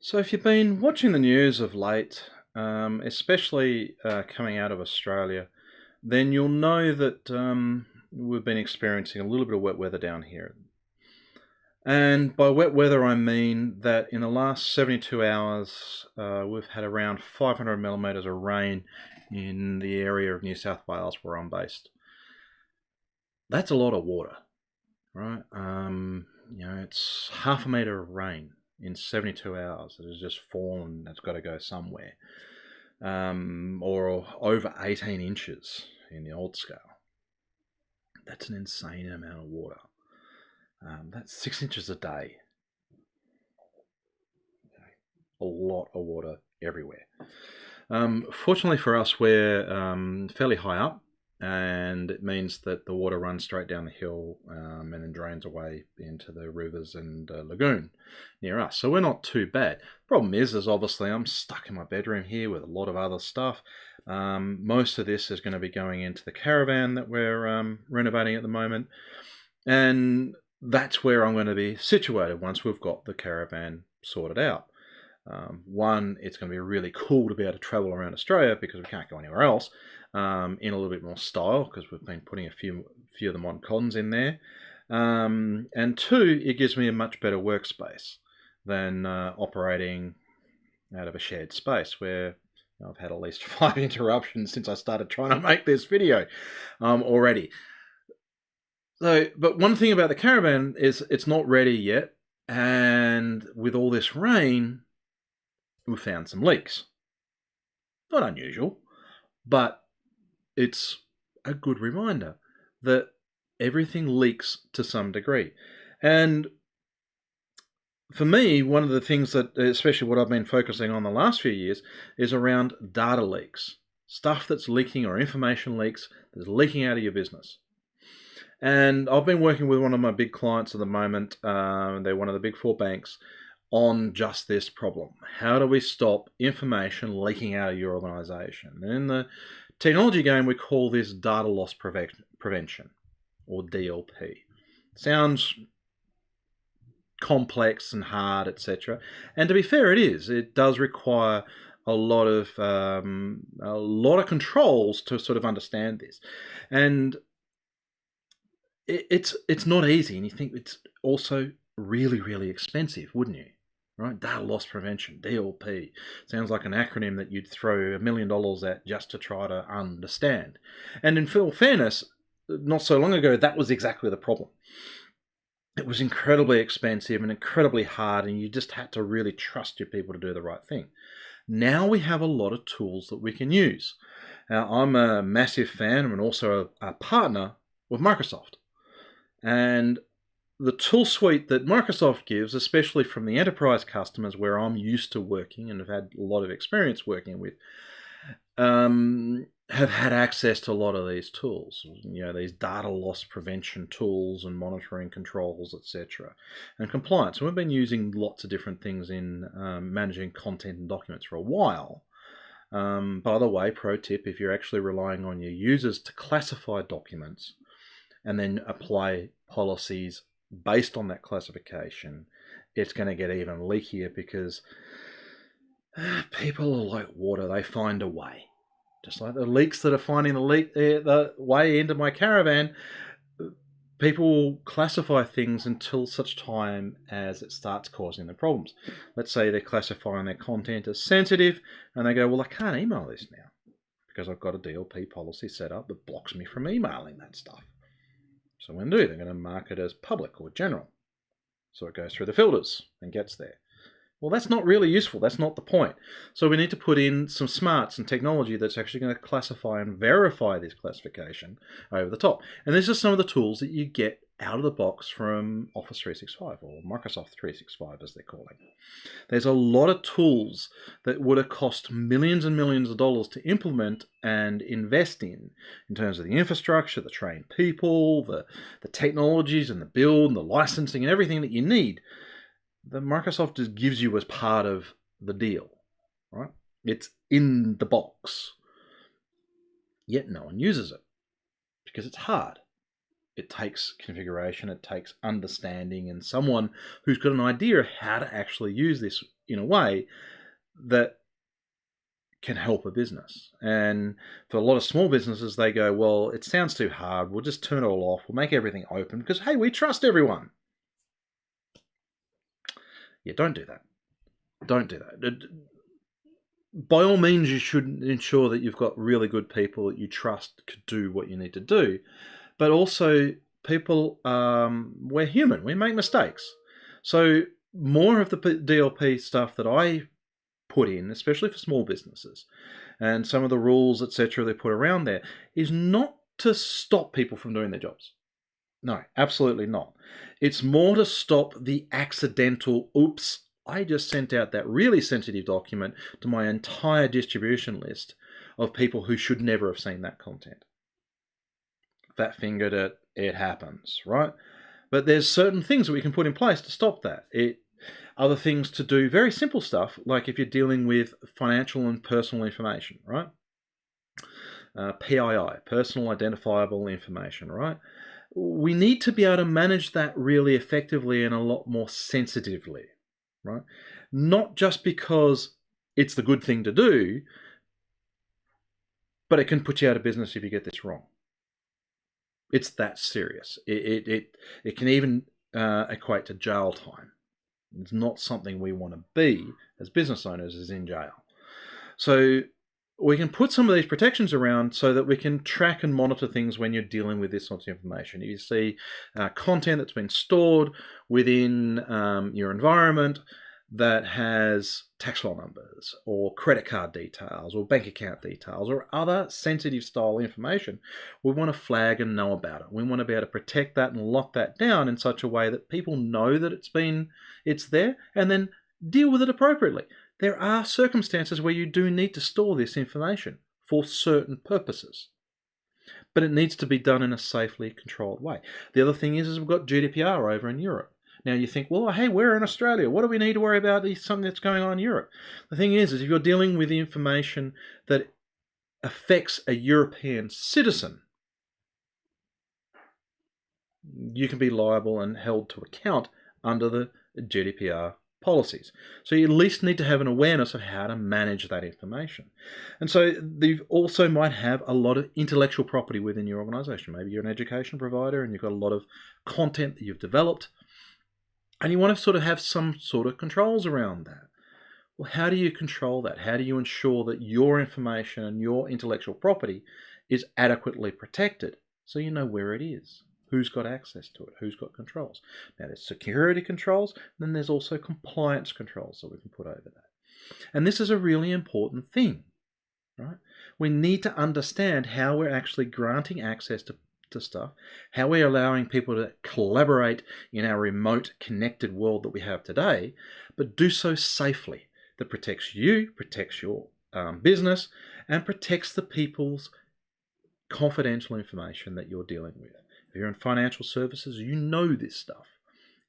So, if you've been watching the news of late, especially coming out of Australia, then you'll know that we've been experiencing a little bit of wet weather down here. And by wet weather, I mean that in the last 72 hours, we've had around 500 millimetres of rain in the area of New South Wales where I'm based. That's a lot of water, right? It's half a metre of rain in 72 hours that has just fallen. That's got to go somewhere. Or over 18 inches in the old scale. That's an insane amount of water. That's 6 inches a day. A lot of water everywhere. Fortunately for us, we're fairly high up, and it means that the water runs straight down the hill and then drains away into the rivers and lagoon near us. So we're not too bad. Problem is obviously I'm stuck in my bedroom here with a lot of other stuff. Most of this is going to be going into the caravan that we're renovating at the moment, and that's where I'm going to be situated once we've got the caravan sorted out. One, it's going to be really cool to be able to travel around Australia because we can't go anywhere else in a little bit more style because we've been putting a few of the mod cons in there. And two, it gives me a much better workspace than operating out of a shared space where I've had at least 5 interruptions since I started trying to make this video already. So, but one thing about the caravan is it's not ready yet, and with all this rain, we found some leaks. Not unusual, but it's a good reminder that everything leaks to some degree. And for me, one of the things that, especially what I've been focusing on the last few years, is around data leaks. Stuff that's leaking or information leaks that's leaking out of your business. And I've been working with one of my big clients at the moment. They're one of the big four banks on just this problem. How do we stop information leaking out of your organization? And in the technology game, we call this data loss prevention, or DLP. Sounds complex and hard, etc. And to be fair, it is. It does require a lot of controls to sort of understand this, and it's not easy. And you think it's also really, really expensive, wouldn't you? Right? Data loss prevention, DLP. Sounds like an acronym that you'd throw $1 million at just to try to understand. And in full fairness, not so long ago, that was exactly the problem. It was incredibly expensive and incredibly hard, and you just had to really trust your people to do the right thing. Now we have a lot of tools that we can use. Now, I'm a massive fan and also a partner with Microsoft. And the tool suite that Microsoft gives, especially from the enterprise customers where I'm used to working and have had a lot of experience working with, have had access to a lot of these tools, these data loss prevention tools and monitoring controls, etc., and compliance. And we've been using lots of different things in managing content and documents for a while. By the way, pro tip, if you're actually relying on your users to classify documents and then apply policies based on that classification, it's going to get even leakier because people are like water. They find a way. Just like the leaks that are finding the way into my caravan, people will classify things until such time as it starts causing them problems. Let's say they're classifying their content as sensitive, and they go, well, I can't email this now because I've got a DLP policy set up that blocks me from emailing that stuff. So what they're going to mark it as public or general. So it goes through the filters and gets there. Well, that's not really useful. That's not the point. So we need to put in some smarts and technology that's actually going to classify and verify this classification over the top. And these are some of the tools that you get out of the box from Office 365 or Microsoft 365 as they're calling it. There's a lot of tools that would have cost millions and millions of dollars to implement and invest in terms of the infrastructure, the trained people, the technologies and the build and the licensing and everything that you need that Microsoft just gives you as part of the deal, right? It's in the box. Yet no one uses it because it's hard. it takes configuration, it takes understanding, and someone who's got an idea of how to actually use this in a way that can help a business. And for a lot of small businesses, they go, well, it sounds too hard. We'll just turn it all off. We'll make everything open because, hey, we trust everyone. Yeah, don't do that. Don't do that. By all means, you should ensure that you've got really good people that you trust to do what you need to do. But also, people, we're human. We make mistakes. So more of the DLP stuff that I put in, especially for small businesses, and some of the rules, etc., they put around there, is not to stop people from doing their jobs. No, absolutely not. It's more to stop the accidental, oops, I just sent out that really sensitive document to my entire distribution list of people who should never have seen that content. Fat fingered it, it happens, right? But there's certain things that we can put in place to stop that. Other things to do, very simple stuff, like if you're dealing with financial and personal information, right? PII, personal identifiable information, right? We need to be able to manage that really effectively and a lot more sensitively, right? Not just because it's the good thing to do, but it can put you out of business if you get this wrong. It's that serious. It can even equate to jail time. It's not something we want to be as business owners, is in jail. So we can put some of these protections around so that we can track and monitor things when you're dealing with this sort of information. You see content that's been stored within your environment that has tax file numbers or credit card details or bank account details or other sensitive style information. We want to flag and know about it. We want to be able to protect that and lock that down in such a way that people know that it's there, and then deal with it appropriately. There are circumstances where you do need to store this information for certain purposes, but it needs to be done in a safely controlled way. The other thing is we've got GDPR over in Europe. Now you think, well, hey, we're in Australia. What do we need to worry about? Something that's going on in Europe. The thing is if you're dealing with information that affects a European citizen, you can be liable and held to account under the GDPR policies. So you at least need to have an awareness of how to manage that information. And so you also might have a lot of intellectual property within your organization. Maybe you're an education provider and you've got a lot of content that you've developed, and you want to sort of have some sort of controls around that. Well, how do you control that? How do you ensure that your information and your intellectual property is adequately protected so you know where it is? Who's got access to it? Who's got controls? Now, there's security controls, and then there's also compliance controls that we can put over that. And this is a really important thing, right? We need to understand how we're actually granting access to stuff, how we're allowing people to collaborate in our remote connected world that we have today, but do so safely, that protects you, protects your business, and protects the people's confidential information that you're dealing with. If you're in financial services, you know this stuff.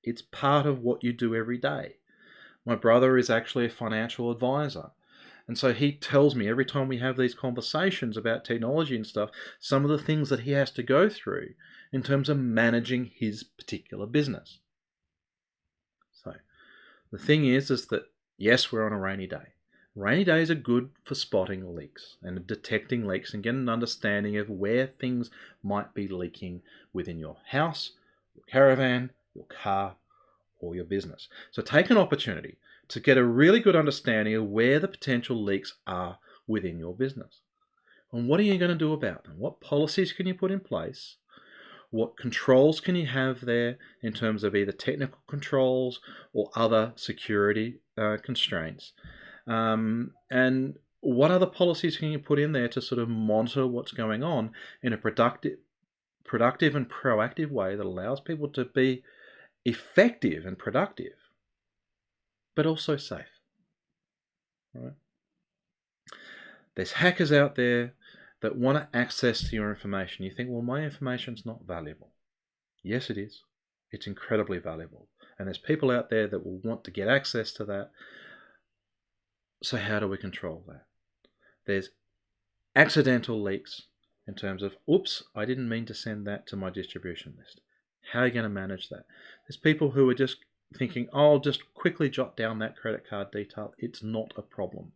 It's part of what you do every day. My brother is actually a financial advisor. And so he tells me every time we have these conversations about technology and stuff, some of the things that he has to go through in terms of managing his particular business. So the thing is that, yes, we're on a rainy day. Rainy days are good for spotting leaks and detecting leaks and getting an understanding of where things might be leaking within your house, your caravan, your car, or your business. So take an opportunity to get a really good understanding of where the potential leaks are within your business. And what are you going to do about them? What policies can you put in place? What controls can you have there in terms of either technical controls or other security constraints? And what other policies can you put in there to sort of monitor what's going on in a productive and proactive way that allows people to be effective and productive, but also safe, right? There's hackers out there that want to access to your information. You think, well, my information's not valuable. Yes, it is. It's incredibly valuable. And there's people out there that will want to get access to that. So how do we control that? There's accidental leaks in terms of, oops, I didn't mean to send that to my distribution list. How are you going to manage that? There's people who are just thinking, oh, I'll just quickly jot down that credit card detail. It's not a problem.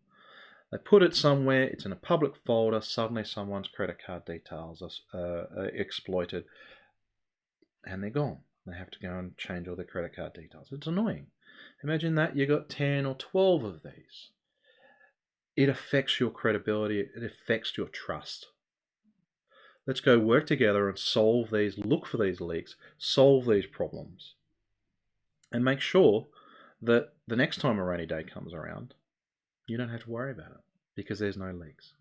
They put it somewhere, it's in a public folder, suddenly someone's credit card details are exploited, and they're gone. They have to go and change all their credit card details. It's annoying. Imagine that you got 10 or 12 of these. It affects your credibility, it affects your trust. Let's go work together and solve these, look for these leaks, solve these problems, and make sure that the next time a rainy day comes around, you don't have to worry about it because there's no leaks.